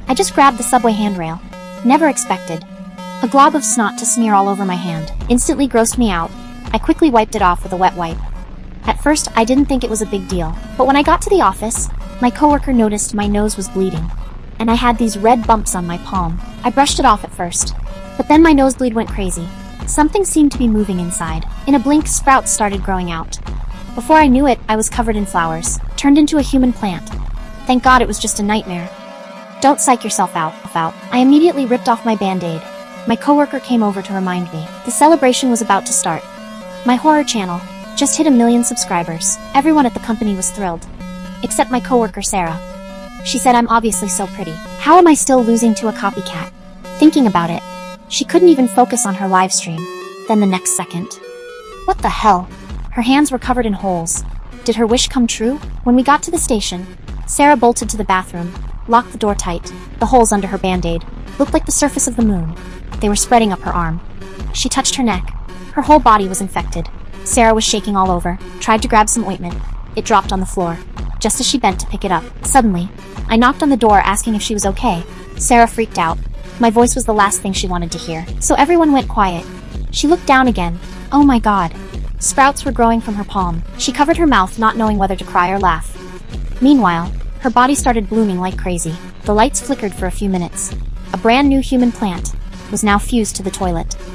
I just grabbed the subway handrail. Never expected. A glob of snot to smear all over my hand instantly grossed me out. I quickly wiped it off with a wet wipe. At first, I didn't think it was a big deal, but when I got to the office, my coworker noticed my nose was bleeding, and I had these red bumps on my palm. I brushed it off at first, but then my nosebleed went crazy. Something seemed to be moving inside. In a blink, sprouts started growing out. Before I knew it, I was covered in flowers, turned into a human plant. Thank God it was just a nightmare. Don't psych yourself out. I immediately ripped off my band-aid. My coworker came over to remind me. The celebration was about to start. My horror channel just hit 1 million subscribers. Everyone at the company was thrilled. Except my coworker Sarah. She said I'm obviously so pretty. How am I still losing to a copycat? Thinking about it, she couldn't even focus on her live stream. Then the next second. What the hell? Her hands were covered in holes. Did her wish come true? When we got to the station, Sarah bolted to the bathroom, locked the door tight. The holes under her band-aid looked like the surface of the moon. They were spreading up her arm. She touched her neck. Her whole body was infected. Sarah was shaking all over, tried to grab some ointment. It dropped on the floor, just as she bent to pick it up. Suddenly, I knocked on the door asking if she was okay. Sarah freaked out. My voice was the last thing she wanted to hear, so everyone went quiet. She looked down again. Oh my God. Sprouts were growing from her palm. She covered her mouth, not knowing whether to cry or laugh. Meanwhile, her body started blooming like crazy. The lights flickered for a few minutes. A brand new human plant was now fused to the toilet.